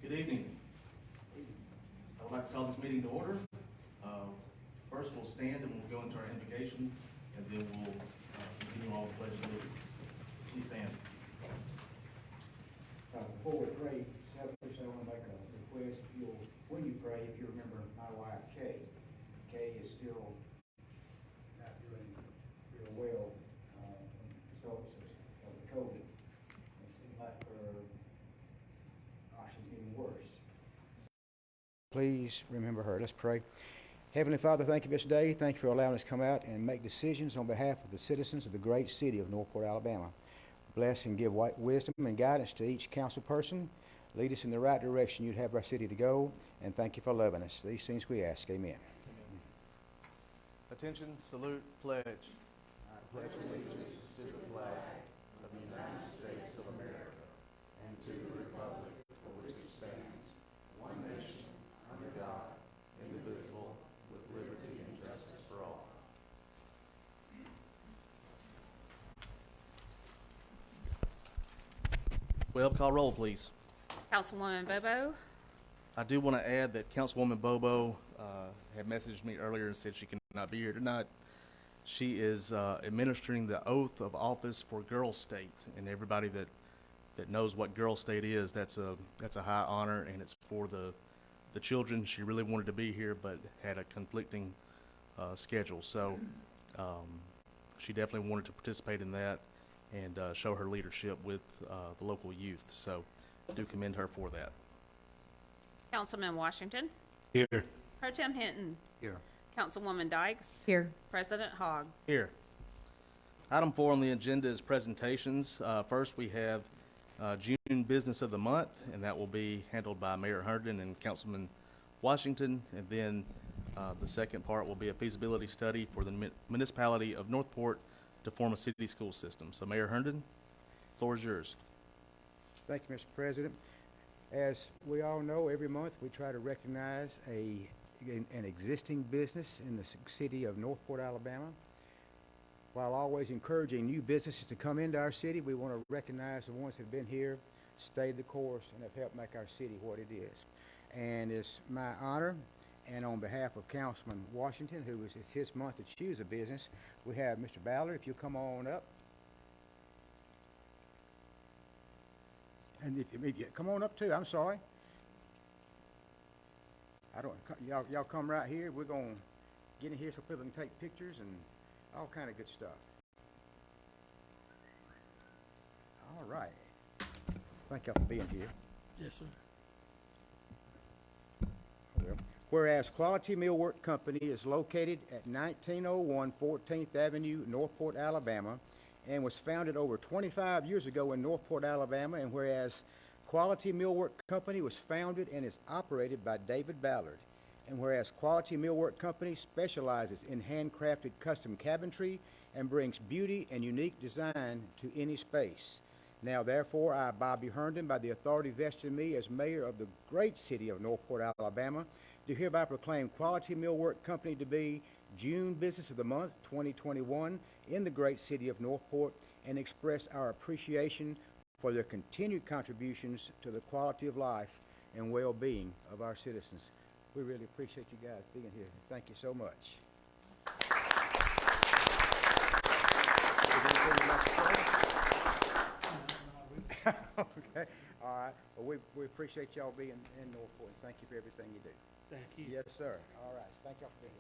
Good evening. I would like to call this meeting to order. First, we'll stand and we'll go into our invocation, and then we'll continue on with pledge of allegiance. Please stand. Before we pray, selfishly, I want to make a request. When you pray, if you remember my wife, Kay. Kay is still not doing real well, results of the COVID. It seems like she's getting worse. Please remember her. Let's pray. Heavenly Father, thank you for this day. Thank you for allowing us to come out and make decisions on behalf of the citizens of the great city of Northport, Alabama. Bless and give wisdom and guidance to each council person. Lead us in the right direction you'd have our city to go. And thank you for loving us. These things we ask. Amen. Attention, salute, pledge. I pledge allegiance to the flag of the United States of America and to the republic for which it stands, one nation, under God, indivisible, with liberty and justice for all. Well, call roll, please. Councilwoman Bobo, I do want to add that Councilwoman Bobo had messaged me earlier and said she cannot be here tonight. She is administering the oath of office for Girl State, and everybody that knows what Girl State is, that's a high honor, and it's for the children. She really wanted to be here, but had a conflicting schedule, so she definitely wanted to participate in that and show her leadership with the local youth. So I do commend her for that. Councilman Washington, Here. Pro Tem Hinton, Here. Councilwoman Dykes, Here. President Hogg. Here. Item 4 on the agenda is presentations. First, we have June Business of the Month, and that will be handled by Mayor Herndon and Councilman Washington. And then the second part will be a feasibility study for the municipality of Northport to form a city school system. So Mayor Herndon, the floor is yours. Thank you, Mr. President. As we all know, every month we try to recognize an existing business in the city of Northport, Alabama. While always encouraging new businesses to come into our city, we want to recognize the ones that have been here, stayed the course, and have helped make our city what it is. And it's my honor, and on behalf of Councilman Washington, it's his month to choose a business, we have Mr. Ballard, if you'll come on up. And come on up too, I'm sorry. Y'all come right here. We're gonna get in here so people can take pictures and all kind of good stuff. All right. Thank y'all for being here. Yes, sir. Well, whereas Quality Millwork Company is located at 1901 14th Avenue, Northport, Alabama, and was founded over 25 years ago in Northport, Alabama, and whereas Quality Millwork Company was founded and is operated by David Ballard, and whereas Quality Millwork Company specializes in handcrafted custom cabinetry and brings beauty and unique design to any space. Now, therefore, I, Bobby Herndon, by the authority vested in me as mayor of the great city of Northport, Alabama, do hereby proclaim Quality Millwork Company to be June Business of the Month 2021 in the great city of Northport, and express our appreciation for their continued contributions to the quality of life and well-being of our citizens. We really appreciate you guys being here. Thank you so much. Okay, all right. Well, we appreciate y'all being in Northport. Thank you for everything you do. Thank you. Yes, sir. All right. Thank y'all for being here.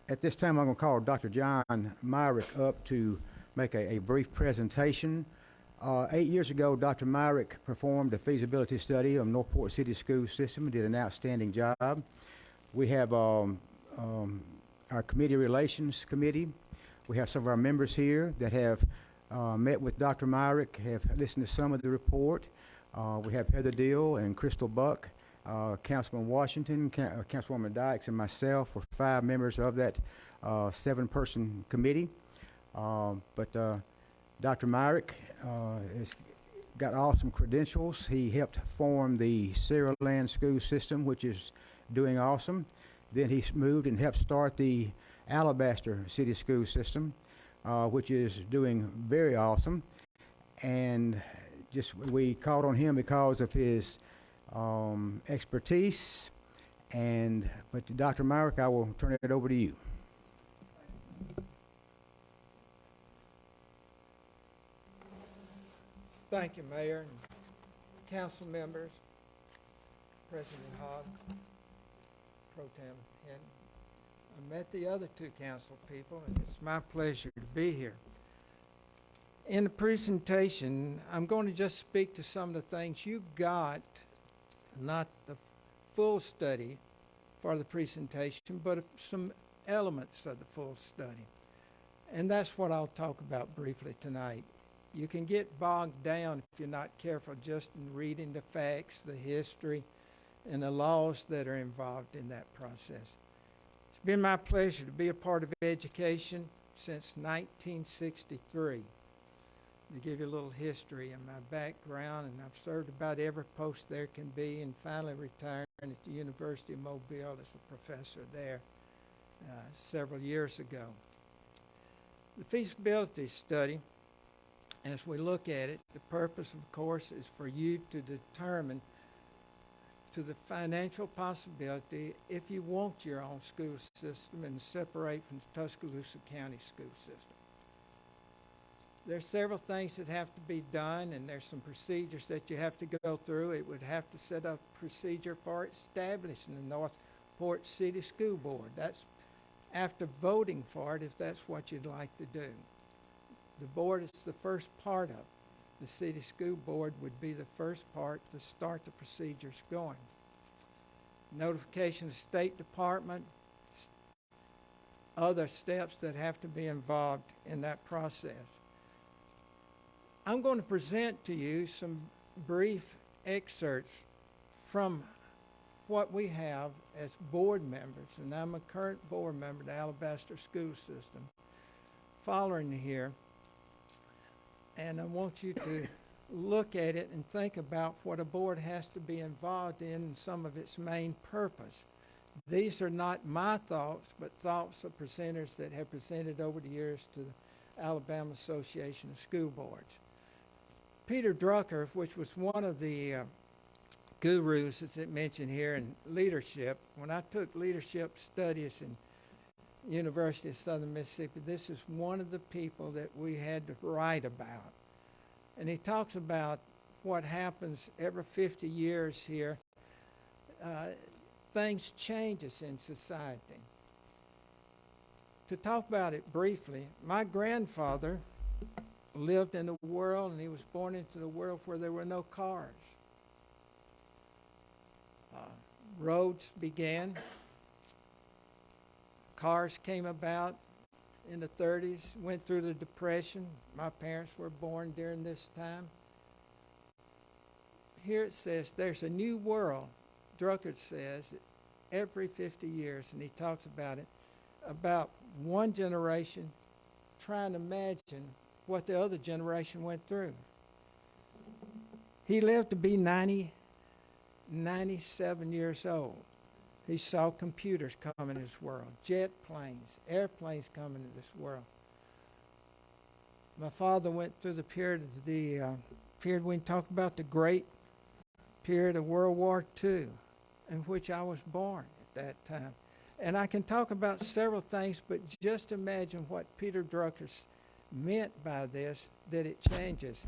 At this time, I'm going to call Dr. John Myrick up to make a brief presentation. 8 years ago, Dr. Myrick performed a feasibility study of Northport City School System and did an outstanding job. We have our committee relations committee. We have some of our members here that have met with Dr. Myrick, have listened to some of the report. We have Heather Deal and Crystal Buck, Councilman Washington, Councilwoman Dykes, and myself were 5 members of that 7-person committee. But Dr. Myrick has got awesome credentials. He helped form the Saraland School System, which is doing awesome. Then he moved and helped start the Alabaster City School System, which is doing very awesome. And just we called on him because of his expertise. But Dr. Myrick, I will turn it over to you. Thank you, Mayor and council members, President Hogg, Pro Tem Hinton. I met the other two council people, and it's my pleasure to be here. In the presentation, I'm going to just speak to some of the things you got, not the full study for the presentation, but some elements of the full study. And that's what I'll talk about briefly tonight. You can get bogged down if you're not careful just in reading the facts, the history, and the laws that are involved in that process. It's been my pleasure to be a part of education since 1963. To give you a little history and my background, and I've served about every post there can be, and finally retired at the University of Mobile as a professor there several years ago. The feasibility study, as we look at it, the purpose, of course, is for you to determine to the financial possibility if you want your own school system and separate from the Tuscaloosa County school system. There's several things that have to be done, and there's some procedures that you have to go through. It would have to set up a procedure for establishing the Northport City School Board. That's after voting for it, if that's what you'd like to do. The board is the first part of it. The city school board would be the first part to start the procedures going. Notification of State Department, other steps that have to be involved in that process. I'm going to present to you some brief excerpts from what we have as board members, and I'm a current board member of the Alabaster School System, following here. And I want you to look at it and think about what a board has to be involved in and some of its main purpose. These are not my thoughts, but thoughts of presenters that have presented over the years to the Alabama Association of School Boards. Peter Drucker, which was one of the gurus, as it mentioned here, in leadership, when I took leadership studies in University of Southern Mississippi, this is one of the people that we had to write about. And he talks about what happens every 50 years here. Things changes in society. To talk about it briefly, my grandfather lived in a world, and he was born into the world where there were no cars. Roads began. Cars came about in the 30s, went through the Depression. My parents were born during this time. Here it says there's a new world, Drucker says, every 50 years, and he talks about it, about one generation trying to imagine what the other generation went through. He lived to be 97 years old. He saw computers come in his world, jet planes, airplanes come into this world. My father went through the period we talk about, the great period of World War II, in which I was born at that time. And I can talk about several things, but just imagine what Peter Drucker meant by this, that it changes.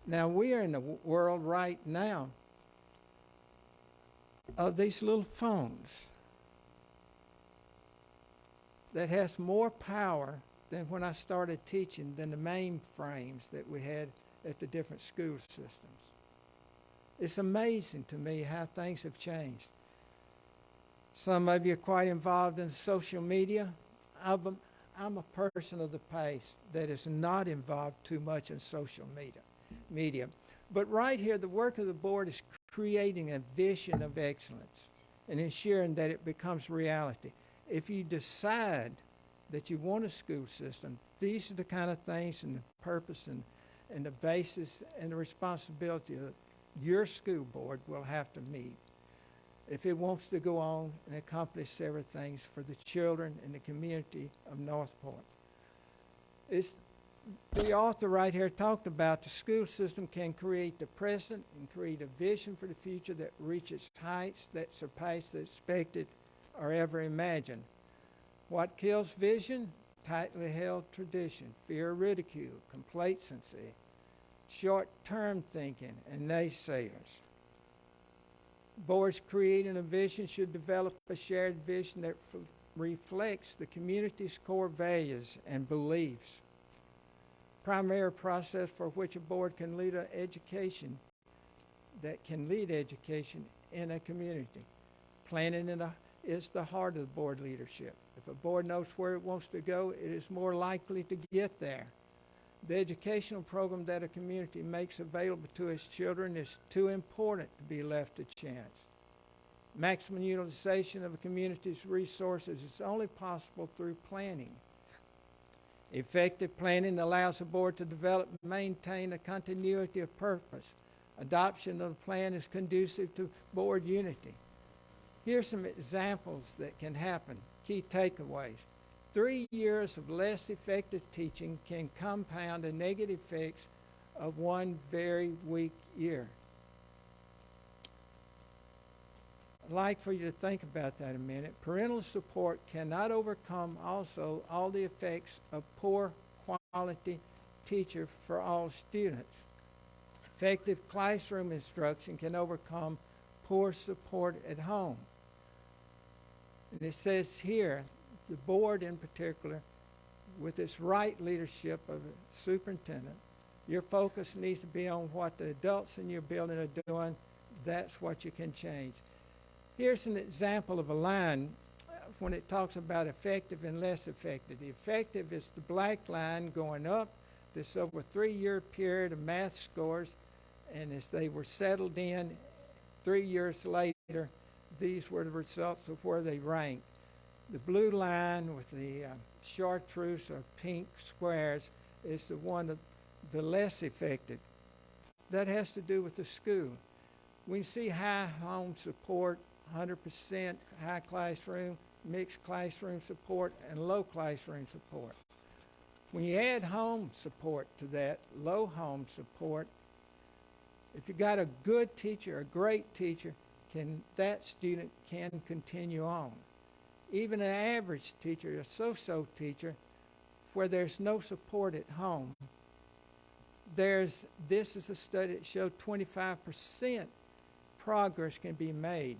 Now, we are in a world right now of these little phones that has more power than when I started teaching than the mainframes that we had at the different school systems. It's amazing to me how things have changed. Some of you are quite involved in social media. I'm a person of the past that is not involved too much in social media. But right here, the work of the board is creating a vision of excellence and ensuring that it becomes reality. If you decide that you want a school system, these are the kind of things and the purpose and the basis and the responsibility that your school board will have to meet. if it wants to go on and accomplish several things for the children and the community of Northport. The author right here talked about the school system can create the present and create a vision for the future that reaches heights that surpass the expected or ever imagined. What kills vision? Tightly held tradition, fear of ridicule, complacency, short-term thinking, and naysayers. Boards creating a vision should develop a shared vision that reflects the community's core values and beliefs. Primary process for which a board can lead education in a community. Planning is the heart of the board leadership. If a board knows where it wants to go, it is more likely to get there. The educational program that a community makes available to its children is too important to be left to chance. Maximum utilization of a community's resources is only possible through planning. Effective planning allows a board to develop and maintain a continuity of purpose. Adoption of a plan is conducive to board unity. Here's some examples that can happen. Key takeaways. 3 years of less effective teaching can compound the negative effects of one very weak year. I'd like for you to think about that a minute. Parental support cannot overcome also all the effects of poor quality teacher for all students. Effective classroom instruction can overcome poor support at home. And it says here, the board in particular, with its right leadership of the superintendent, your focus needs to be on what the adults in your building are doing. That's what you can change. Here's an example of a line when it talks about effective and less effective. The effective is the black line going up. This over a 3-year period of math scores, and as they were settled in 3 years later, these were the results of where they ranked. The blue line with the chartreuse or pink squares is the one of the less effective. That has to do with the school. We see high home support, 100% high classroom, mixed classroom support, and low classroom support. When you add home support to that, low home support, if you got a good teacher, a great teacher, that student can continue on. Even an average teacher, a so-so teacher, where there's no support at home, this is a study that showed 25% progress can be made.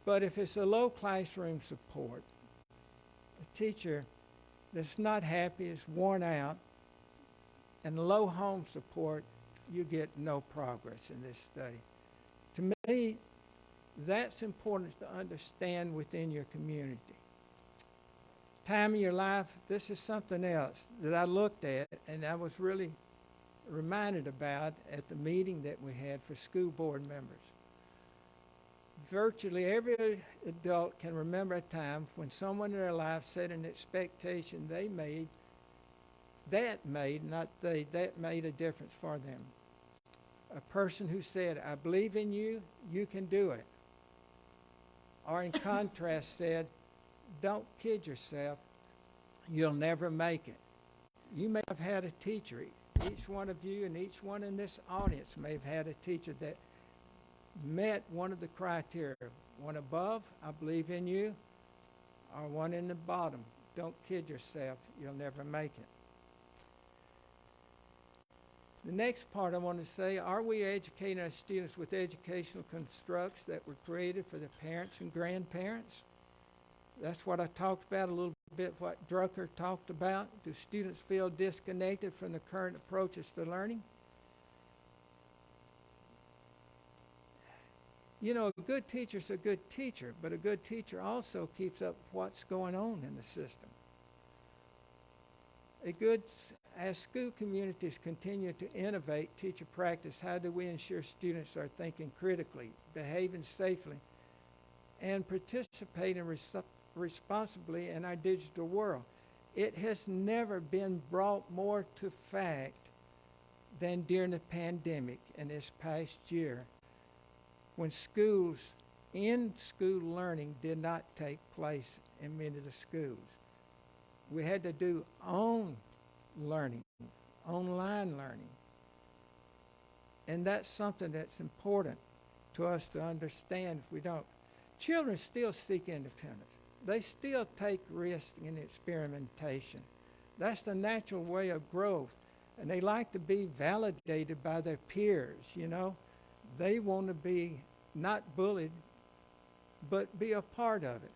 But if it's a low classroom support, a teacher that's not happy, is worn out, and low home support, you get no progress in this study. To me, that's important to understand within your community. Time of your life, this is something else that I looked at and I was really reminded about at the meeting that we had for school board members. Virtually every adult can remember a time when someone in their life set an expectation that made a difference for them. A person who said, I believe in you, you can do it. Or in contrast said, don't kid yourself, you'll never make it. You may have had a teacher, each one of you and each one in this audience may have had a teacher that met one of the criteria. One above, I believe in you, or one in the bottom, don't kid yourself, you'll never make it. The next part I want to say, are we educating our students with educational constructs that were created for the parents and grandparents? That's what I talked about a little bit, what Drucker talked about. Do students feel disconnected from the current approaches to learning? You know, a good teacher's a good teacher, but a good teacher also keeps up what's going on in the system. As school communities continue to innovate teacher practice, how do we ensure students are thinking critically, behaving safely, and participating responsibly in our digital world? It has never been brought more to fact than during the pandemic in this past year, when in-school learning did not take place in many of the schools. We had to do learning, online learning. And that's something that's important to us to understand if we don't. Children still seek independence. They still take risks in experimentation. That's the natural way of growth. And they like to be validated by their peers, you know. They want to be not bullied, but be a part of it.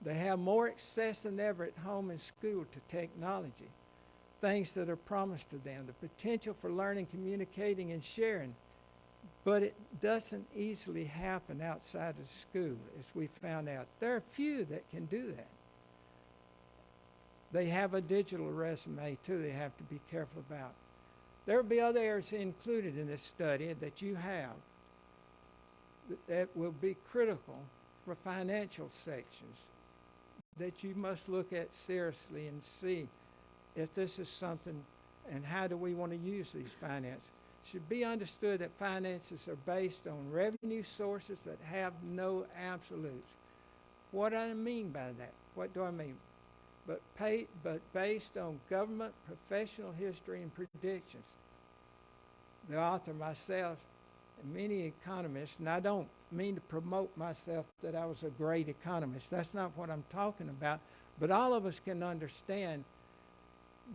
They have more access than ever at home and school to technology, things that are promised to them, the potential for learning, communicating, and sharing. But it doesn't easily happen outside of school, as we found out. There are few that can do that. They have a digital resume, too, they have to be careful about. There will be other areas included in this study that you have that will be critical for financial sections that you must look at seriously and see if this is something and how do we want to use these finances. It should be understood that finances are based on revenue sources that have no absolutes. What do I mean by that? What do I mean? But based on government, professional history, and predictions. The author, myself, and many economists, and I don't mean to promote myself that I was a great economist. That's not what I'm talking about. But all of us can understand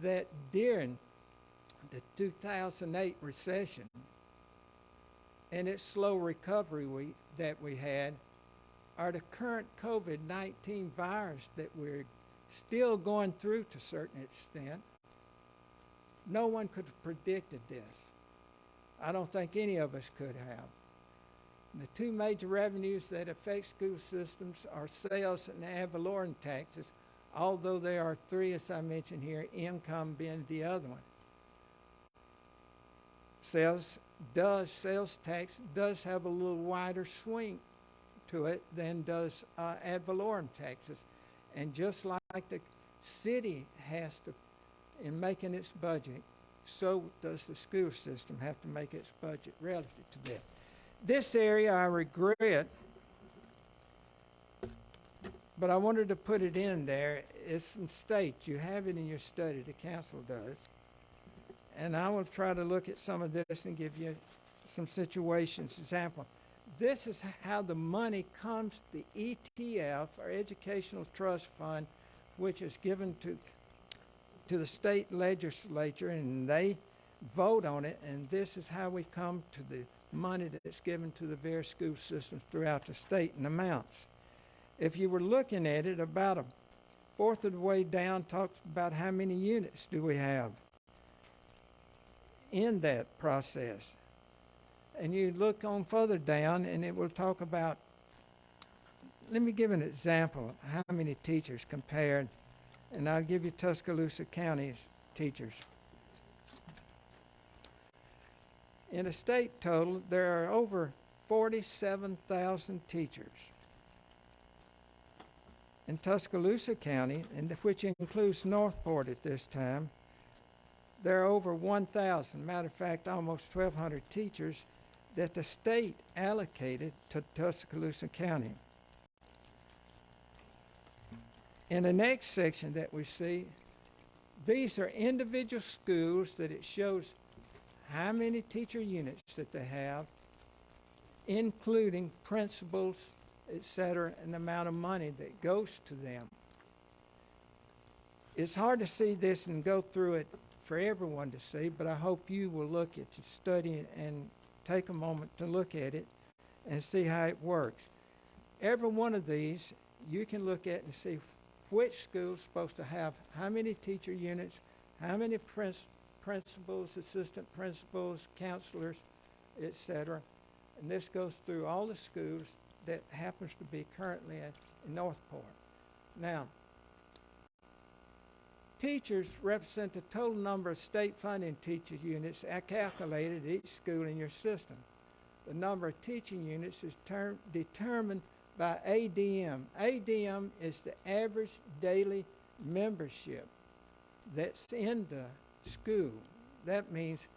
that during the 2008 recession and its slow recovery that we had, or the current COVID-19 virus that we're still going through to a certain extent, no one could have predicted this. I don't think any of us could have. And the two major revenues that affect school systems are sales and ad valorem taxes, although there are three, as I mentioned here, income being the other one. Sales tax does have a little wider swing to it than does ad valorem taxes. And just like the city has to, in making its budget, so does the school system have to make its budget relative to that. This area I regret, but I wanted to put it in there. It's some states. You have it in your study, the council does. And I will try to look at some of this and give you some situations. Example, this is how the money comes to the ETF, or Educational Trust Fund, which is given to the state legislature, and they vote on it, and this is how we come to the money that's given to the various school systems throughout the state in amounts. If you were looking at it, about a fourth of the way down talks about how many units do we have in that process. And you look on further down, and it will talk about, let me give an example of how many teachers compared, and I'll give you Tuscaloosa County's teachers. In a state total, there are over 47,000 teachers. In Tuscaloosa County, which includes Northport at this time, there are over 1,000, matter of fact, almost 1,200 teachers that the state allocated to Tuscaloosa County. In the next section that we see, these are individual schools that it shows how many teacher units that they have, including principals, etc., and the amount of money that goes to them. It's hard to see this and go through it for everyone to see, but I hope you will look at your study and take a moment to look at it and see how it works. Every one of these you can look at and see which school is supposed to have how many teacher units, how many principals, assistant principals, counselors, etc. And this goes through all the schools that happens to be currently in Northport. Now, teachers represent the total number of state funding teacher units calculated at each school in your system. The number of teaching units is determined by ADM. ADM is the average daily membership that's in the school. That means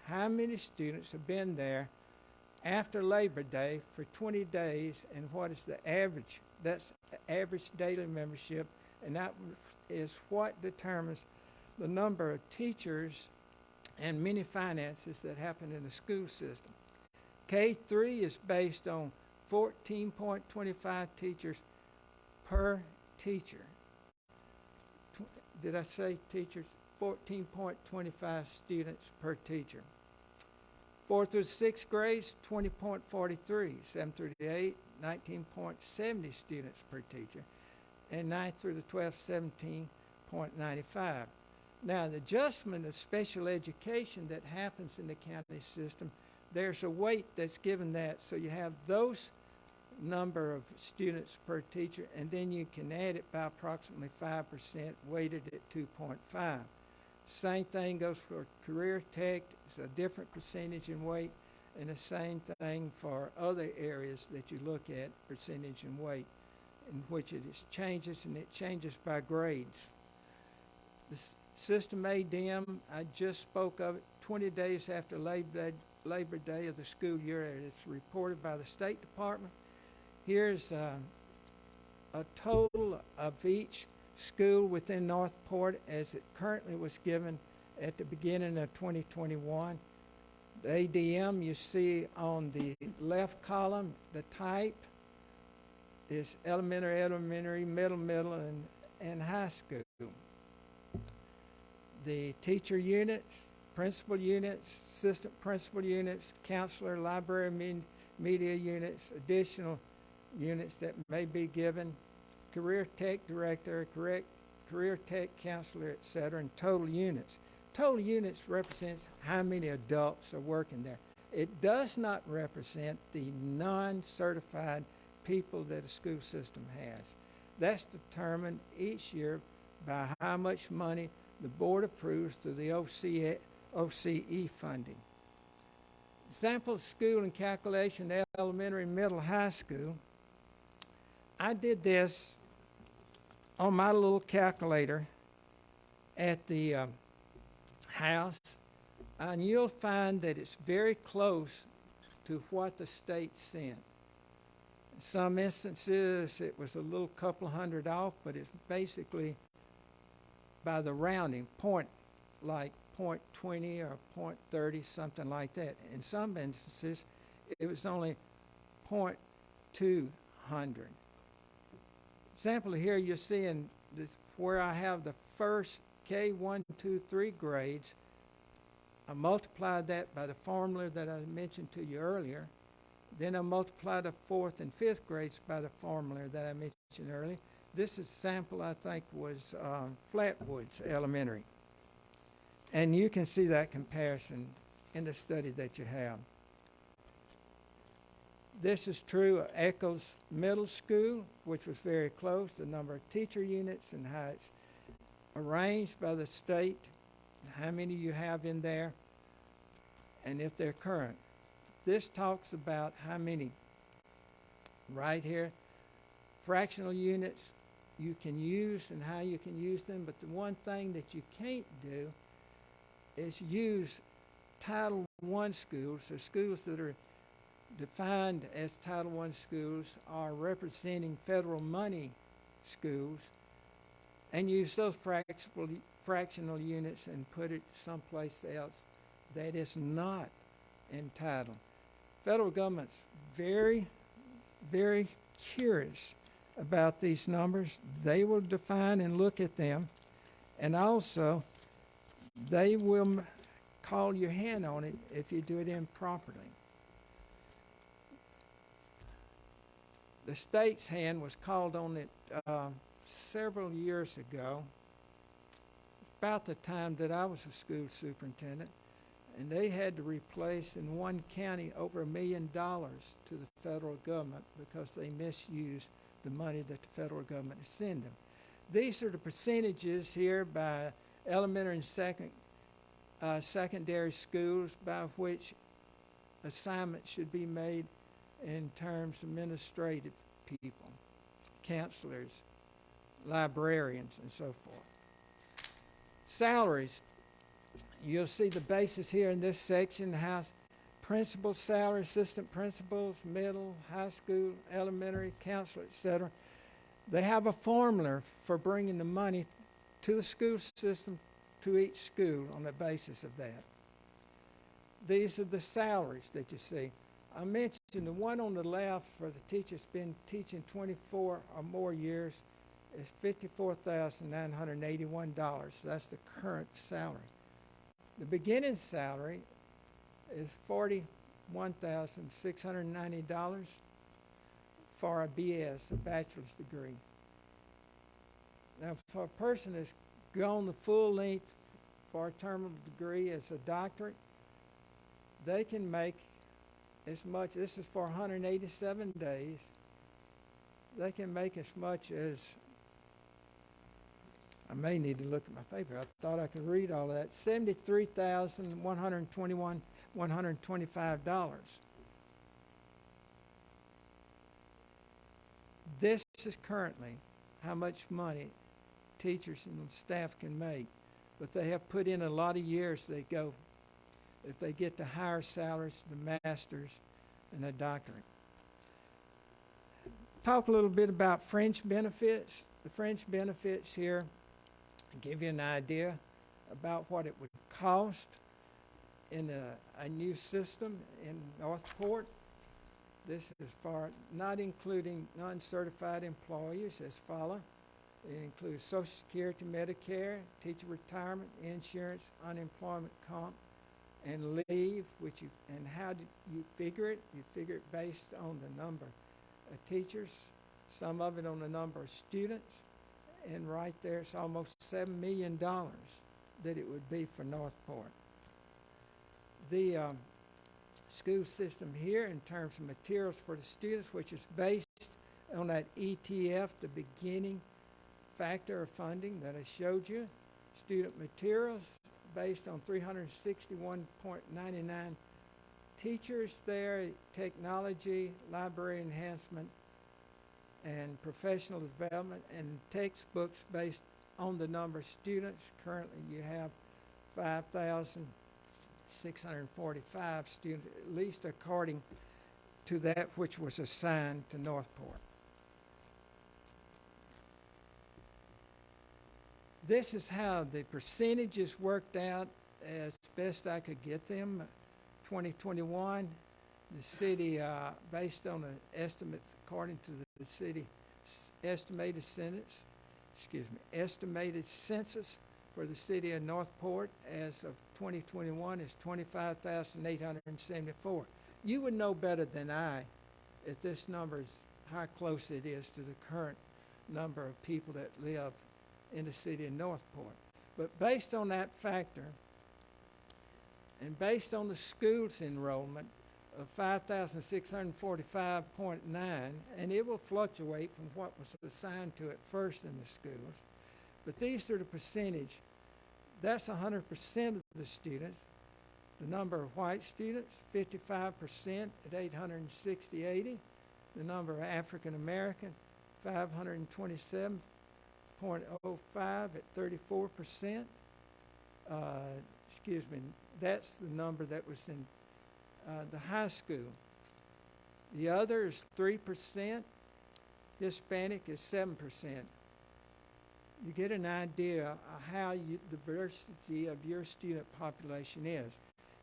how many students have been there after Labor Day for 20 days, and what is the average? That's the average daily membership, and that is what determines the number of teachers and many finances that happen in the school system. K-3 is based on 14.25 teachers per teacher. Did I say teachers? 14.25 students per teacher. 4th through 6th grades, 20.43. 7th through the 8th, 19.70 students per teacher. And 9th through the 12th, 17.95. Now, the adjustment of special education that happens in the county system, there's a weight that's given that. So you have those number of students per teacher, and then you can add it by approximately 5%, weighted at 2.5. Same thing goes for career tech. It's a different percentage in weight, and the same thing for other areas that you look at, percentage and weight, in which it changes, and it changes by grades. The system ADM, I just spoke of it, 20 days after Labor Day of the school year. It's reported by the State Department. Here's a total of each school within Northport as it currently was given at the beginning of 2021. The ADM you see on the left column, the type is elementary, middle, and high school. The teacher units, principal units, assistant principal units, counselor, library, media units, additional units that may be given, career tech director, career tech counselor, etc., and total units. Total units represents how many adults are working there. It does not represent the non-certified people that a school system has. That's determined each year by how much money the board approves through the OCE funding. Sample school and calculation, elementary, middle, high school. I did this on my little calculator at the house, and you'll find that it's very close to what the state sent. In some instances, it was a little couple hundred off, but it's basically by the rounding, like 0.20 or 0.30, something like that. In some instances, it was only 0.200. Example here, you're seeing this, where I have the first K1, 2, 3 grades. I multiplied that by the formula that I mentioned to you earlier. Then I multiplied the 4th and 5th grades by the formula that I mentioned earlier. This is sample, I think, was Flatwoods Elementary. And you can see that comparison in the study that you have. This is true of Eccles Middle School, which was very close, the number of teacher units and how it's arranged by the state, how many you have in there, and if they're current. This talks about how many, right here, fractional units you can use and how you can use them, but the one thing that you can't do is use Title I schools, or schools that are defined as Title I schools are representing federal money schools, and use those fractional units and put it someplace else that is not entitled. Federal government's very, very curious about these numbers. They will define and look at them, and also they will call your hand on it if you do it improperly. The state's hand was called on it several years ago, about the time that I was a school superintendent, and they had to replace in one county over $1 million to the federal government because they misused the money that the federal government is sending them. These are the percentages here by elementary and secondary schools by which assignments should be made in terms of administrative people, counselors, librarians, and so forth. Salaries. You'll see the basis here in this section, how principal salary, assistant principals, middle, high school, elementary, counselor, etc. They have a formula for bringing the money to the school system, to each school on the basis of that. These are the salaries that you see. I mentioned the one on the left for the teacher's been teaching 24 or more years is $54,981. That's the current salary. The beginning salary is $41,690 for a BS, a bachelor's degree. Now, for a person that's gone the full length for a terminal degree as a doctorate, they can make as much, this is for 187 days, they can make as much as, I may need to look at my paper. I thought I could read all of that. $73,125. This is currently how much money teachers and staff can make, but they have put in a lot of years. They go, if they get the higher salaries, the masters and the doctorate. Talk a little bit about fringe benefits. The fringe benefits here give you an idea about what it would cost in a new system in Northport. This is for not including non-certified employees as follow. It includes Social Security, Medicare, teacher retirement, insurance, unemployment comp, and leave, and how do you figure it? You figure it based on the number of teachers, some of it on the number of students, and right there it's almost $7 million that it would be for Northport. The school system here in terms of materials for the students, which is based on that ETF, the beginning factor of funding that I showed you. Student materials based on 361.99 teachers there, technology, library enhancement, and professional development, and textbooks based on the number of students. Currently you have 5,645 students, at least according to that which was assigned to Northport. This is how the percentages worked out as best I could get them. 2021, the city, based on an estimate according to the city estimated census for the city of Northport as of 2021 is 25,874. You would know better than I if this number is how close it is to the current number of people that live in the city of Northport. But based on that factor, and based on the school's enrollment of 5,645.9, and it will fluctuate from what was assigned to it first in the schools, but these are the percentage. That's 100% of the students. The number of white students, 55% at 860.80. The number of African American, 527.05 at 34%. That's the number that was in the high school. The other is 3%. Hispanic is 7%. You get an idea of how the diversity of your student population is.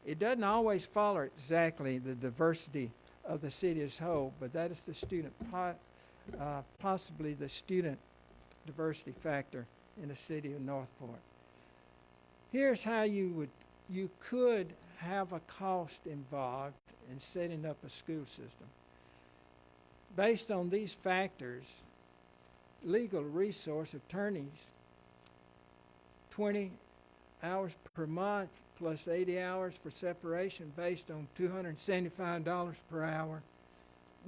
It doesn't always follow exactly the diversity of the city as a whole, but that is the student, possibly the student diversity factor in the city of Northport. Here's how you could have a cost involved in setting up a school system. Based on these factors, legal resource attorneys, 20 hours per month plus 80 hours for separation based on $275 per hour.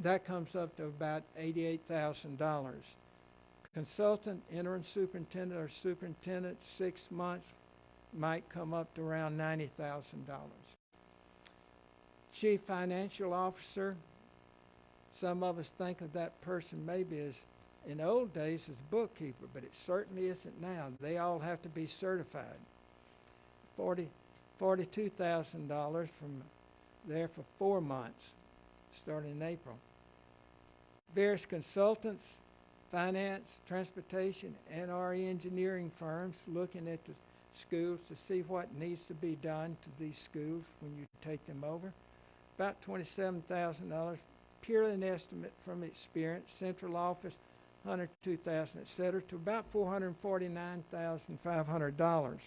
That comes up to about $88,000. Consultant, interim superintendent, or superintendent, 6 months might come up to around $90,000. Chief financial officer, some of us think of that person maybe as, in the old days, as bookkeeper, but it certainly isn't now. They all have to be certified. $42,000 from there for 4 months, starting in April. Various consultants, finance, transportation, and our engineering firms looking at the schools to see what needs to be done to these schools when you take them over. About $27,000, purely an estimate from experience, central office, $102,000, et cetera, to about $449,500.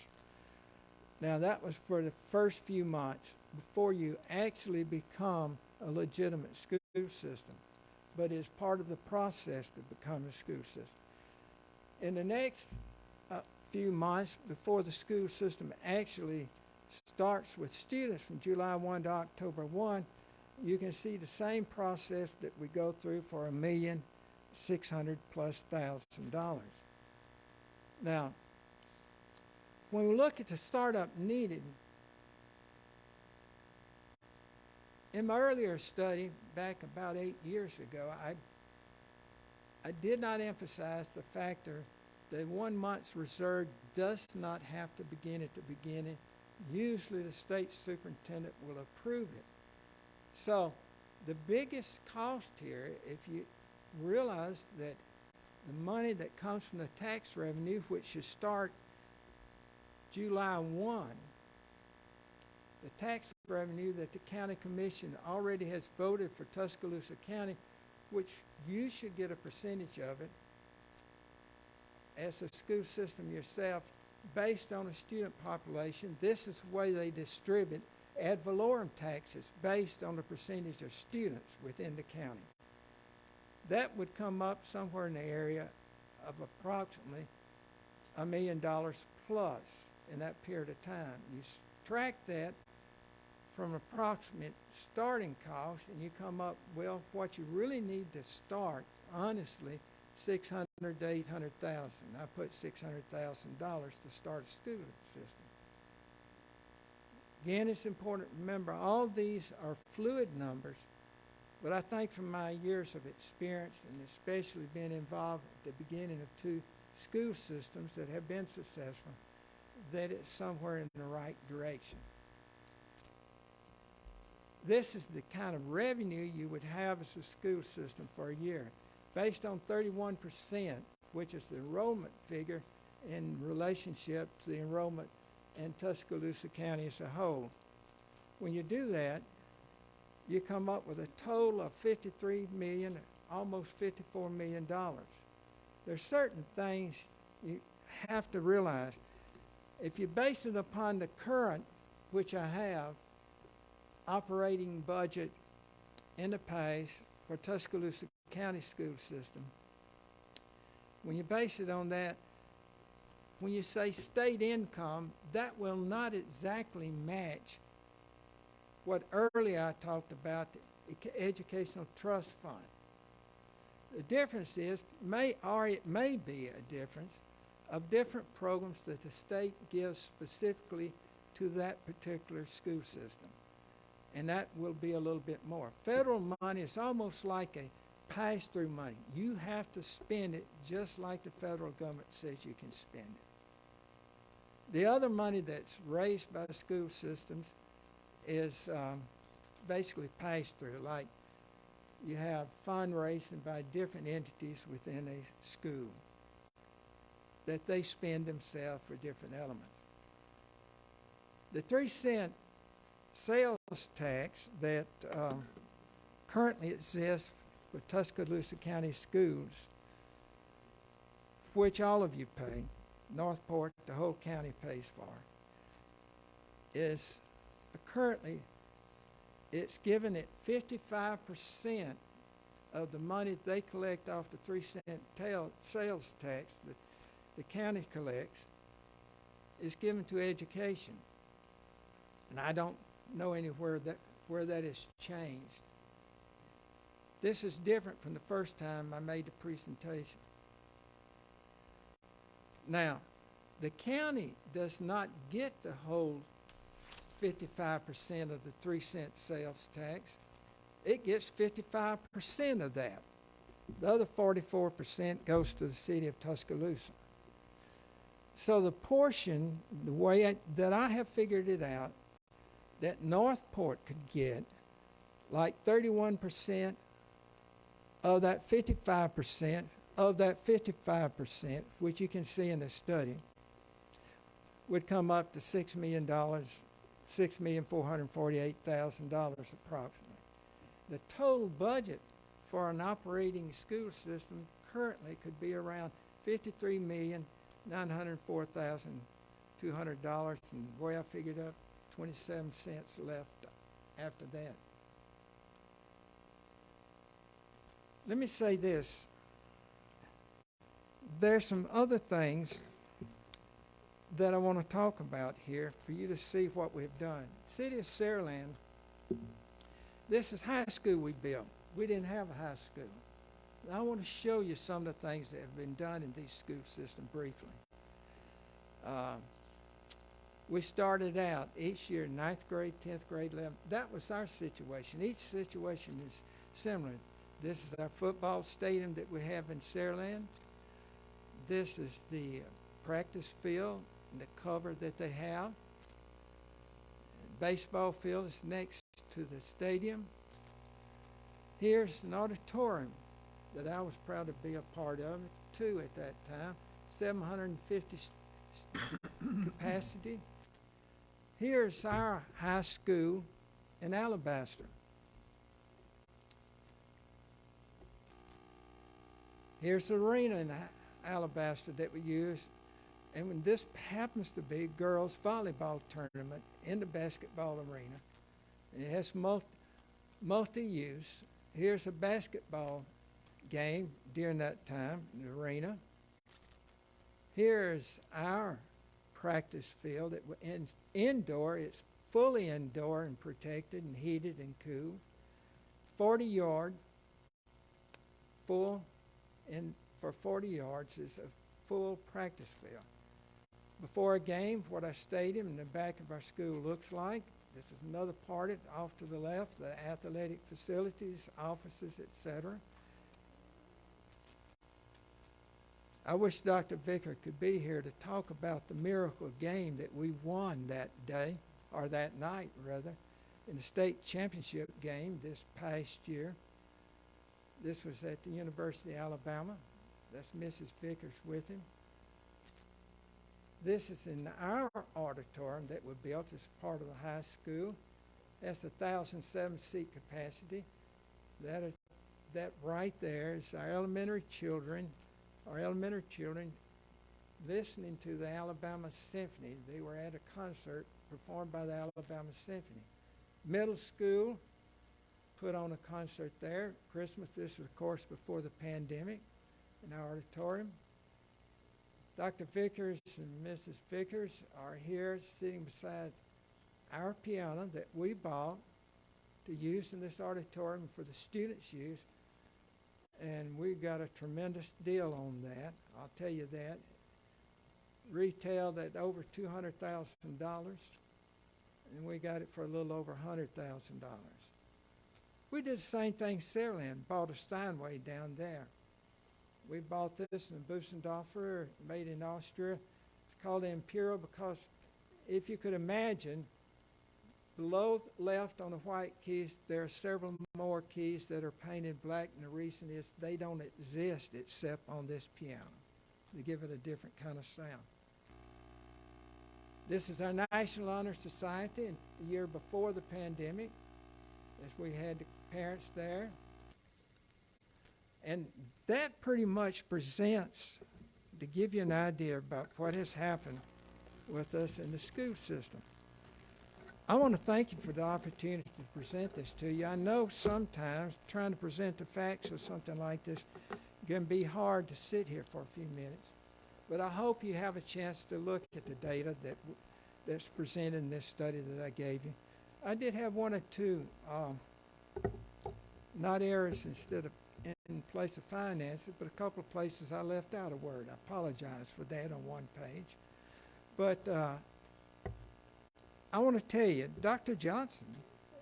Now, that was for the first few months before you actually become a legitimate school system, but it's part of the process to become a school system. In the next few months before the school system actually starts with students from July 1 to October 1, you can see the same process that we go through for $1,600,000+. Now, when we look at the startup needed, in my earlier study back about 8 years ago, I did not emphasize the factor that 1 month's reserve does not have to begin at the beginning. Usually the state superintendent will approve it. So the biggest cost here, if you realize that the money that comes from the tax revenue, which should start July 1, the tax revenue that the county commission already has voted for Tuscaloosa County, which you should get a percentage of it as a school system yourself based on a student population. This is the way they distribute ad valorem taxes based on the percentage of students within the county. That would come up somewhere in the area of approximately $1 million plus in that period of time. You subtract that from approximate starting cost and you come up, well, what you really need to start, honestly, $600,000 to $800,000. I put $600,000 to start a school system. Again, it's important to remember all these are fluid numbers, but I think from my years of experience and especially being involved at the beginning of 2 school systems that have been successful, that it's somewhere in the right direction. This is the kind of revenue you would have as a school system for a year, based on 31%, which is the enrollment figure in relationship to the enrollment in Tuscaloosa County as a whole. When you do that, you come up with a total of $53 million, almost $54 million. There's certain things you have to realize. If you base it upon the current, which I have, operating budget in the past for Tuscaloosa County school system, when you base it on that, when you say state income, that will not exactly match what earlier I talked about, the Educational Trust Fund. The difference is, it may be a difference of different programs that the state gives specifically to that particular school system. And that will be a little bit more. Federal money is almost like a pass-through money. You have to spend it just like the federal government says you can spend it. The other money that's raised by school systems is basically pass-through, like you have fundraising by different entities within a school that they spend themselves for different elements. The 3-cent sales tax that currently exists for Tuscaloosa County schools, which all of you pay, Northport, the whole county pays for, is currently, it's given at 55% of the money they collect off the 3-cent sales tax that the county collects is given to education. And I don't know anywhere where that has changed. This is different from the first time I made the presentation. Now, the county does not get the whole 55% of the 3-cent sales tax. It gets 55% of that. The other 44% goes to the city of Tuscaloosa. So the portion, the way that I have figured it out, that Northport could get like 31% of that 55%, which you can see in the study, would come up to $6 million, $6,448,000 approximately. The total budget for an operating school system currently could be around $53,904,200, and the way I figured up, 27 cents left after that. Let me say this. There's some other things that I want to talk about here for you to see what we've done. City of Saraland, this is high school we built. We didn't have a high school. I want to show you some of the things that have been done in these school systems briefly. We started out each year, 9th grade, 10th grade, 11th. That was our situation. Each situation is similar. This is our football stadium that we have in Saraland. This is the practice field and the cover that they have. Baseball field is next to the stadium. Here's an auditorium that I was proud to be a part of, too, at that time. 750 capacity. Here's our high school in Alabaster. Here's the arena in Alabaster that we use. And when this happens to be girls' volleyball tournament in the basketball arena, and it has multi-use. Here's a basketball game during that time in the arena. Here's our practice field. Indoor, it's fully indoor and protected and heated and cool. 40-yard, full, and for 40 yards is a full practice field. Before a game, what our stadium in the back of our school looks like. This is another part of it off to the left, the athletic facilities, offices, etc. I wish Dr. Vicker could be here to talk about the miracle game that we won that day, or that night rather, in the state championship game this past year. This was at the University of Alabama. That's Mrs. Vickers with him. This is in our auditorium that we built as part of the high school. That's 1,007 seat capacity. That right there is our elementary children listening to the Alabama Symphony. They were at a concert performed by the Alabama Symphony. Middle school put on a concert there. Christmas, this is of course before the pandemic, in our auditorium. Dr. Vickers and Mrs. Vickers are here sitting beside our piano that we bought to use in this auditorium for the students' use. And we got a tremendous deal on that. I'll tell you that. Retailed at over $200,000, and we got it for a little over $100,000. We did the same thing in Saraland, bought a Steinway down there. We bought this in Busendorfer, made in Austria. It's called the Imperial because if you could imagine, below left on the white keys, there are several more keys that are painted black, and the reason is they don't exist except on this piano to give it a different kind of sound. This is our National Honor Society, and the year before the pandemic, as we had the parents there. And that pretty much presents, to give you an idea about what has happened with us in the school system. I want to thank you for the opportunity to present this to you. I know sometimes trying to present the facts of something like this can be hard to sit here for a few minutes, but I hope you have a chance to look at the data that's presented in this study that I gave you. I did have one or two not errors instead of in place of finances, but a couple of places I left out a word. I apologize for that on one page. But I want to tell you, Dr. Johnson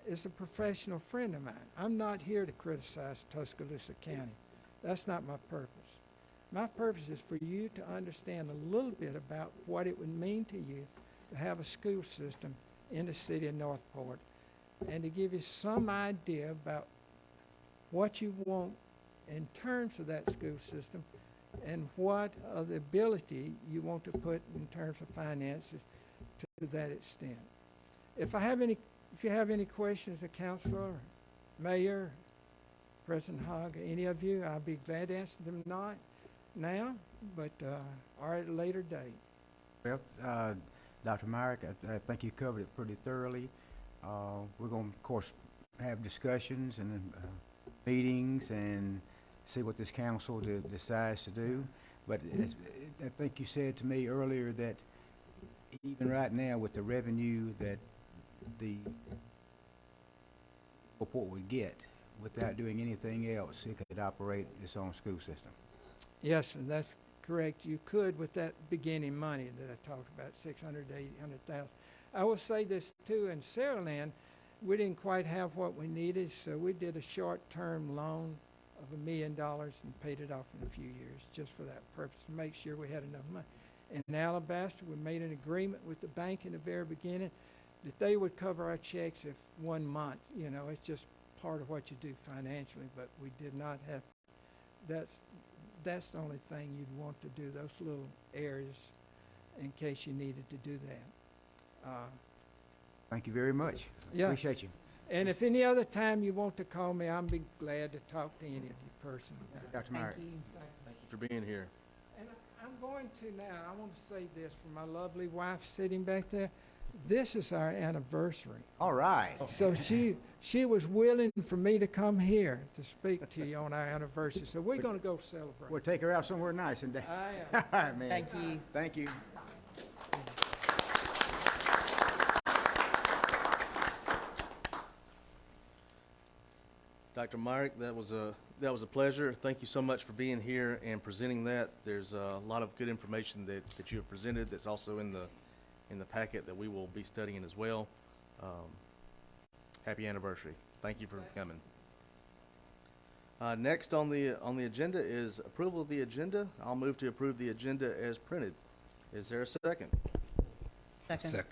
is a professional friend of mine. I'm not here to criticize Tuscaloosa County. That's not my purpose. My purpose is for you to understand a little bit about what it would mean to you to have a school system in the city of Northport, and to give you some idea about what you want in terms of that school system and what of the ability you want to put in terms of finances to that extent. If you have any questions, the counselor, mayor, President Hogg, any of you, I'll be glad to answer them now, but or at a later date. Well, Dr. Myrick, I think you covered it pretty thoroughly. We're going to, of course, have discussions and meetings and see what this council decides to do. But I think you said to me earlier that even right now with the revenue that the report would get, without doing anything else, it could operate its own school system. Yes, and that's correct. You could with that beginning money that I talked about, 600 to 800,000. I will say this too, in Saraland, we didn't quite have what we needed, so we did a short-term loan of $1 million and paid it off in a few years, just for that purpose, to make sure we had enough money. In Alabaster, we made an agreement with the bank in the very beginning that they would cover our checks if 1 month. You know, it's just part of what you do financially, but we did not have, that's the only thing you'd want to do, those little areas, in case you needed to do that. Thank you very much. Yeah. Appreciate you. And if any other time you want to call me, I'll be glad to talk to any of you personally. Dr. Myrick. Thank you for being here. And I'm going to now, I want to say this for my lovely wife sitting back there. This is our anniversary. All right. So she was willing for me to come here to speak to you on our anniversary. So we're going to go celebrate. We'll take her out somewhere nice and I am. all right, man. Thank you. Thank you. Dr. Myrick, that was a pleasure. Thank you so much for being here and presenting that. There's a lot of good information that you have presented that's also in the packet that we will be studying as well. Happy anniversary. Thank you for coming. Next on the agenda is approval of the agenda. I'll move to approve the agenda as printed. Is there a second? Second.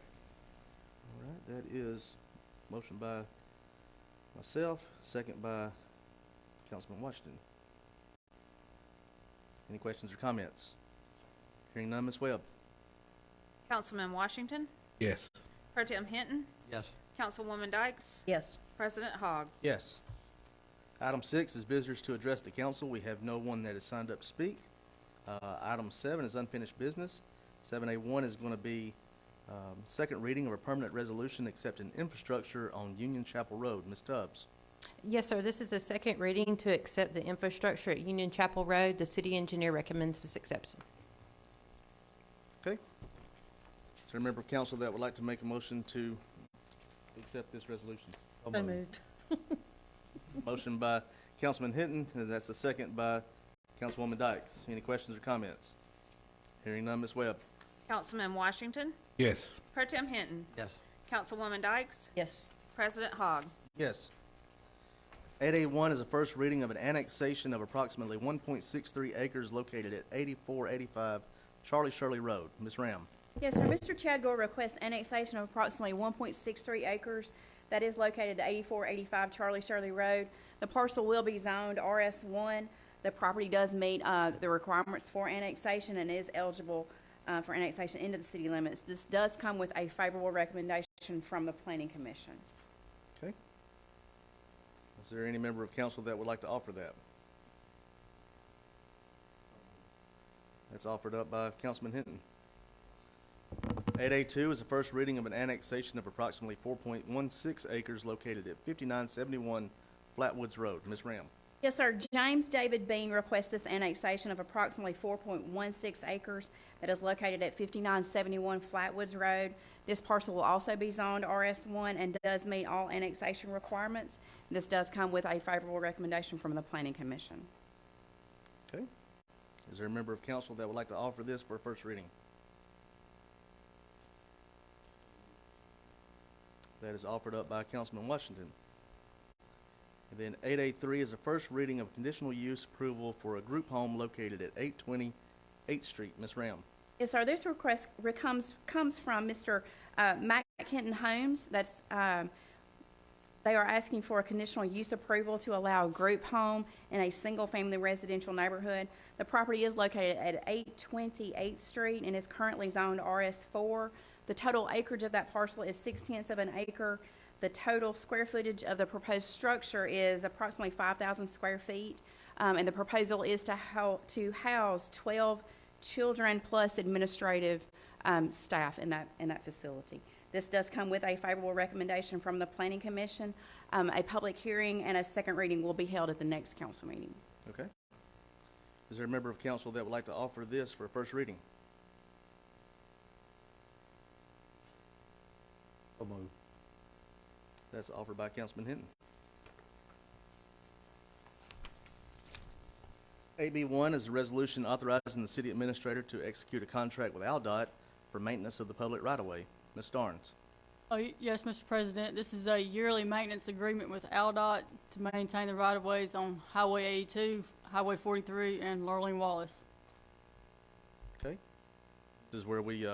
All right, that is motion by myself, second by Councilman Washington. Any questions or comments? Hearing none, Ms. Webb. Councilman Washington, Yes. Pro Tem Hinton, Yes. Councilwoman Dykes, Yes. President Hogg. Yes. Item 6 is visitors to address the council. We have no one that has signed up to speak. Item 7 is unfinished business. 7A1 is going to be second reading of a permanent resolution accepting infrastructure on Union Chapel Road. Ms. Tubbs. Yes, sir. This is a second reading to accept the infrastructure at Union Chapel Road. The city engineer recommends this acceptance. Okay. Is there a member of council that would like to make a motion to accept this resolution? So moved. Motion by Councilman Hinton, and that's a second by Councilwoman Dykes. Any questions or comments? Hearing none, Ms. Webb. Councilman Washington, Yes. Pro Tem Hinton, Yes. Councilwoman Dykes, Yes. President Hogg. Yes. 8A1 is a first reading of an annexation of approximately 1.63 acres located at 8485 Charlie Shirley Road. Ms. Ram. Yes, sir. Mr. Chadwell requests annexation of approximately 1.63 acres that is located at 8485 Charlie Shirley Road. The parcel will be zoned RS1. The property does meet the requirements for annexation and is eligible for annexation into the city limits. This does come with a favorable recommendation from the Planning Commission. Okay. Is there any member of council that would like to offer that? That's offered up by Councilman Hinton. 8A2 is the first reading of an annexation of approximately 4.16 acres located at 5971 Flatwoods Road. Ms. Ram. Yes, sir. James David Bean requests this annexation of approximately 4.16 acres that is located at 5971 Flatwoods Road. This parcel will also be zoned RS1 and does meet all annexation requirements. This does come with a favorable recommendation from the Planning Commission. Okay. Is there a member of council that would like to offer this for first reading? That is offered up by Councilman Washington. And then 8A3 is the first reading of conditional use approval for a group home located at 820 8th Street. Ms. Ram. Yes, sir. This request comes from Mr. Mac Hinton Homes. They are asking for a conditional use approval to allow a group home in a single-family residential neighborhood. The property is located at 820 8th Street and is currently zoned RS4. The total acreage of that parcel is 6/10 of an acre. The total square footage of the proposed structure is approximately 5,000 square feet. And the proposal is to house 12 children plus administrative staff in that facility. This does come with a favorable recommendation from the Planning Commission. A public hearing and a second reading will be held at the next council meeting. Okay. Is there a member of council that would like to offer this for first reading? So moved. That's offered by Councilman Hinton. AB1 is a resolution authorizing the city administrator to execute a contract with ALDOT for maintenance of the public right-of-way. Ms. Starnes. Yes, Mr. President, this is a yearly maintenance agreement with ALDOT to maintain the right-of-ways on Highway 82, Highway 43, and Lurleen Wallace. Okay. This is where we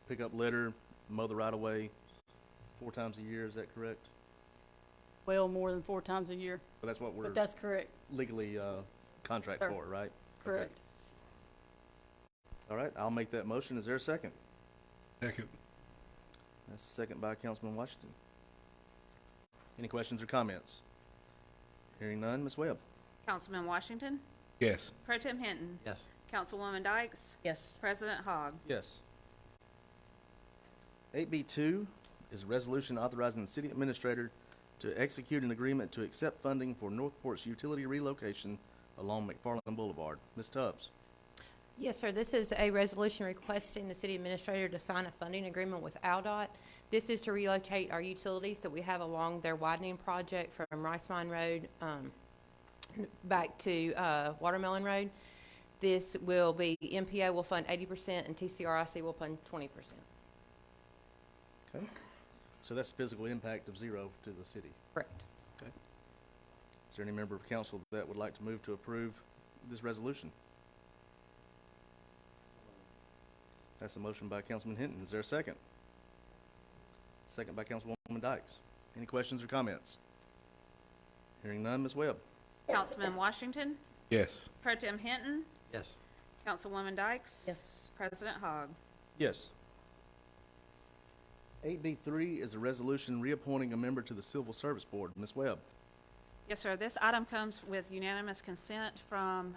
pick up litter, mow the right-of-way 4 times a year. Is that correct? Well, more than 4 times a year, But that's what we're but that's correct, legally contract Sir. for, right? correct. All right, I'll make that motion. Is there a second? Second. That's a second by Councilman Washington. Any questions or comments? Hearing none, Ms. Webb. Councilman Washington, Yes. Pro Tem Hinton, Yes. Councilwoman Dykes, Yes. President Hogg. Yes. 8B2 is a resolution authorizing the city administrator to execute an agreement to accept funding for Northport's utility relocation along McFarland Boulevard. Ms. Tubbs. Yes, sir. This is a resolution requesting the city administrator to sign a funding agreement with ALDOT. This is to relocate our utilities that we have along their widening project from Rice Mine Road back to Watermelon Road. This will be, MPO will fund 80% and TCRIC will fund 20%. Okay. So that's physical impact of 0 to the city. Correct. Is there any member of council that would like to move to approve this resolution? That's a motion by Councilman Hinton. Is there a second? Second by Councilwoman Dykes. Any questions or comments? Hearing none, Ms. Webb. Councilman Washington, Yes. Pro Tem Hinton, Yes. Councilwoman Dykes. Yes. President Hogg. Yes. 8B3 is a resolution reappointing a member to the Civil Service Board. Ms. Webb. Yes, sir. This item comes with unanimous consent from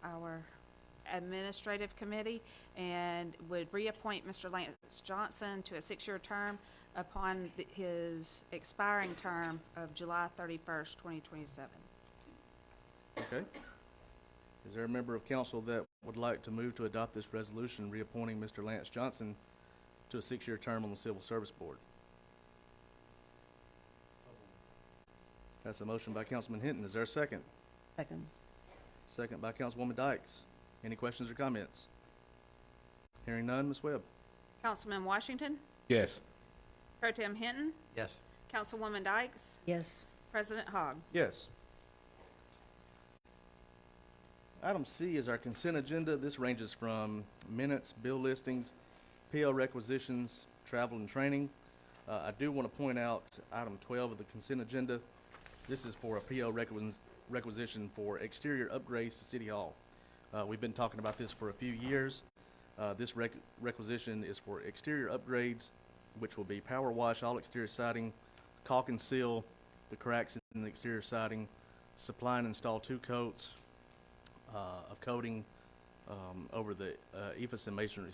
our administrative committee and would reappoint Mr. Lance Johnson to a 6-year term upon his expiring term of July 31st, 2027. Okay. Is there a member of council that would like to move to adopt this resolution reappointing Mr. Lance Johnson to a 6-year term on the Civil Service Board? That's a motion by Councilman Hinton. Is there a second? Second. Second by Councilwoman Dykes. Any questions or comments? Hearing none, Ms. Webb. Councilman Washington, Yes. Pro Tem Hinton, Yes. Councilwoman Dykes, Yes. President Hogg. Yes. Item C is our consent agenda. This ranges from minutes, bill listings, PL requisitions, travel and training. I do want to point out item 12 of the consent agenda. This is for a PL requisition for exterior upgrades to City Hall. We've been talking about this for a few years. This requisition is for exterior upgrades, which will be power wash all exterior siding, caulk and seal the cracks in the exterior siding, supply and install 2 coats of coating over the EFS and masonry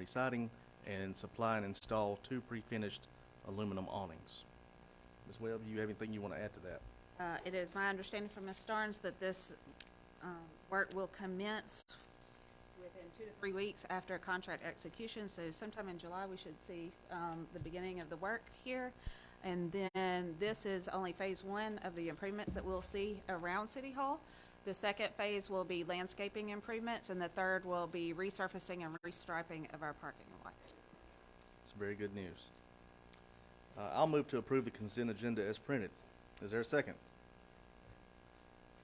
siding, and supply and install 2 pre-finished aluminum awnings. Ms. Webb, do you have anything you want to add to that? It is my understanding from Ms. Starnes that this work will commence within 2 to 3 weeks after contract execution. So sometime in July, we should see the beginning of the work here. And then this is only phase 1 of the improvements that we'll see around City Hall. The second phase will be landscaping improvements, and the third will be resurfacing and restriping of our parking lot. It's very good news. I'll move to approve the consent agenda as printed. Is there a second?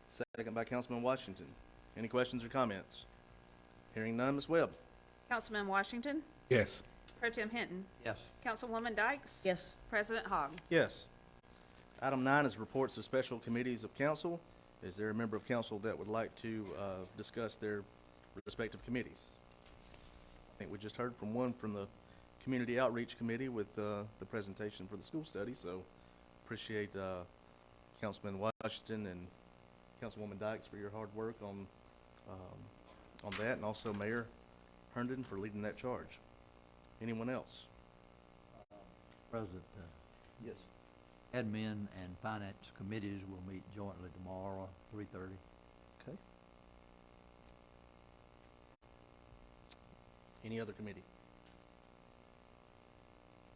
Second by Councilman Washington. Any questions or comments? Hearing none, Ms. Webb. Councilman Washington, Yes. Pro Tem Hinton. Yes. Councilwoman Dykes. Yes. President Hogg. Yes. Item 9 is reports of special committees of council. Is there a member of council that would like to discuss their respective committees? I think we just heard from one from the Community Outreach Committee with the presentation for the school study, so appreciate Councilman Washington and Councilwoman Dykes for your hard work on that, and also Mayor Herndon for leading that charge. Anyone else? President, Yes. admin and finance committees will meet jointly tomorrow, 3:30. Okay. Any other committee?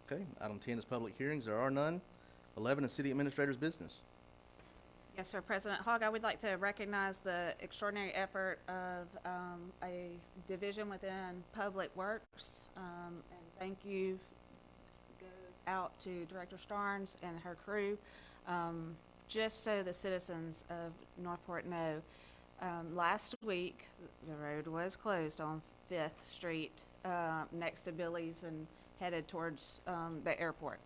Okay, item 10 is public hearings. There are none. 11 is city administrator's business. Yes, sir. President Hogg, I would like to recognize the extraordinary effort of a division within Public Works. And thank you goes out to Director Starnes and her crew. Just so the citizens of Northport know, last week, the road was closed on 5th Street next to Billy's and headed towards the airport.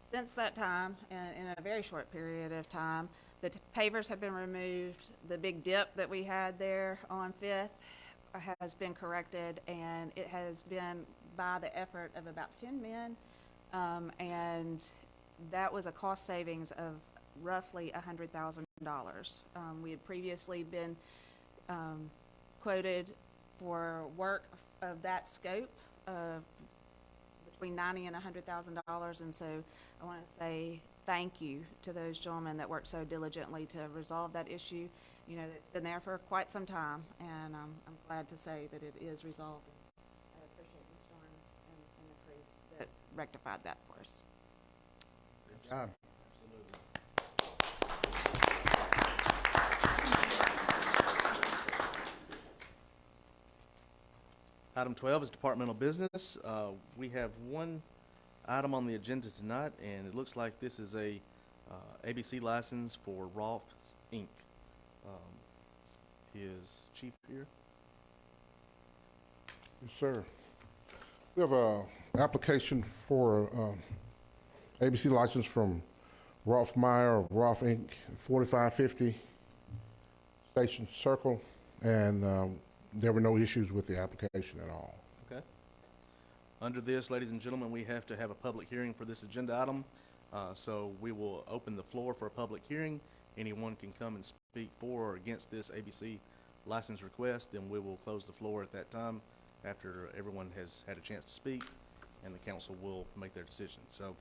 Since that time, and in a very short period of time, the pavers have been removed. The big dip that we had there on 5th has been corrected, and it has been by the effort of about 10 men. And that was a cost savings of roughly $100,000. We had previously been quoted for work of that scope of between $90,000 and $100,000, and so I want to say thank you to those gentlemen that worked so diligently to resolve that issue. You know, it's been there for quite some time, and I'm glad to say that it is resolved. I appreciate Ms. Starnes and the crew that rectified that for us. Good job. Item 12 is departmental business. We have one item on the agenda tonight, and it looks like this is a ABC license for Rolf Inc. Is Chief here? Yes, sir. We have a application for ABC license from Rolf Meyer of Rolf Inc., 4550 Station Circle, and there were no issues with the application at all. Okay. Under this, ladies and gentlemen, we have to have a public hearing for this agenda item. So we will open the floor for a public hearing. Anyone can come and speak for or against this ABC license request. Then we will close the floor at that time after everyone has had a chance to speak, and the council will make their decision. So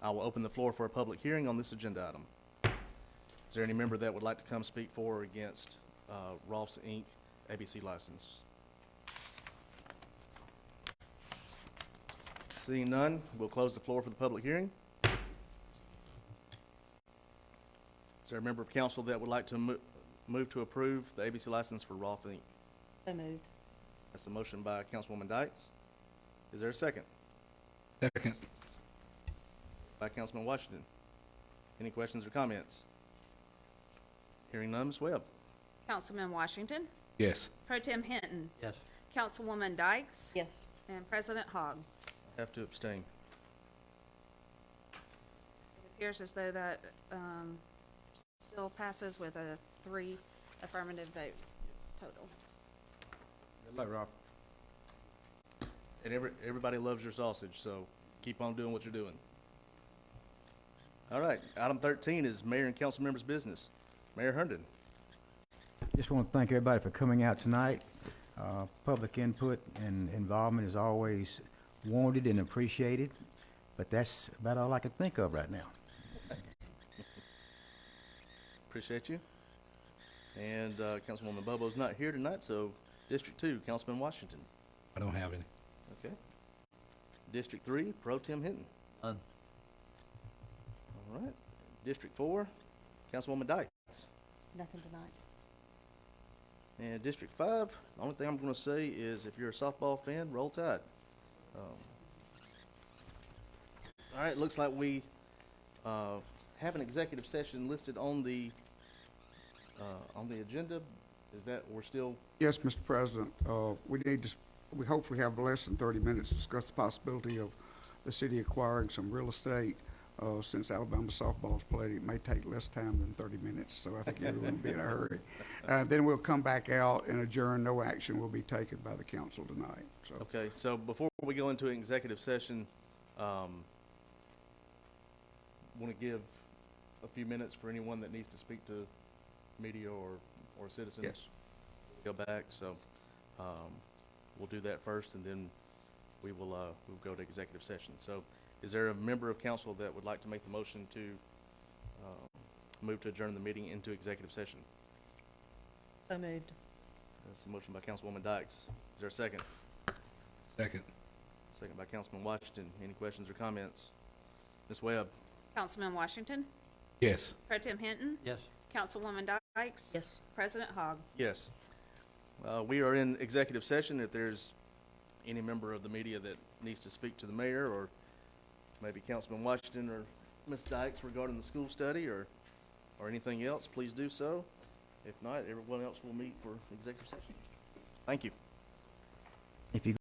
I will open the floor for a public hearing on this agenda item. Is there any member that would like to come speak for or against Rolf's Inc. ABC license? Seeing none, we'll close the floor for the public hearing. Is there a member of council that would like to move to approve the ABC license for Rolf Inc.? So moved. That's a motion by Councilwoman Dykes. Is there a second? Second. By Councilman Washington. Any questions or comments? Hearing none, Ms. Webb. Councilman Washington, Yes. Pro Tem Hinton, Yes. Councilwoman Dykes, Yes. and President Hogg. I have to abstain. It appears as though that still passes with a 3 affirmative vote total. Good luck, Rob. And everybody loves your sausage, so keep on doing what you're doing. All right, item 13 is mayor and council members' business. Mayor Herndon. Just want to thank everybody for coming out tonight. Public input and involvement is always wanted and appreciated, but that's about all I can think of right now. Appreciate you. And Councilwoman Bobo's not here tonight, so District 2, Councilman Washington. I don't have any. Okay. District 3, Pro Tem Hinton. None. All right. District 4, Councilwoman Dykes. Nothing tonight. And District 5, the only thing I'm going to say is if you're a softball fan, roll tide. All right, looks like we have an executive session listed on the agenda. Is that we're still? Yes, Mr. President, we need to we hopefully have less than 30 minutes to discuss the possibility of the city acquiring some real estate. Since Alabama softball's played, it may take less time than 30 minutes, so I think everyone will be in a hurry. Then we'll come back out and adjourn. No action will be taken by the council tonight, so. Okay, so before we go into an executive session, want to give a few minutes for anyone that needs to speak to media or citizens. Yes. Go back, so, we'll do that first, and then we will, we'll go to executive session. So, is there a member of council that would like to make the motion to, move to adjourn the meeting into executive session? So moved. That's a motion by Councilwoman Dykes. Is there a second? Second. Second by Councilman Washington. Any questions or comments? Ms. Webb? Councilman Washington, Yes. Pro Tem Hinton, Yes. Councilwoman Dykes. Yes. President Hogg. Yes. We are in executive session. If there's any member of the media that needs to speak to the mayor, or maybe Councilman Washington or Ms. Dykes regarding the school study or anything else, please do so. If not, everyone else will meet for executive session. Thank you. If you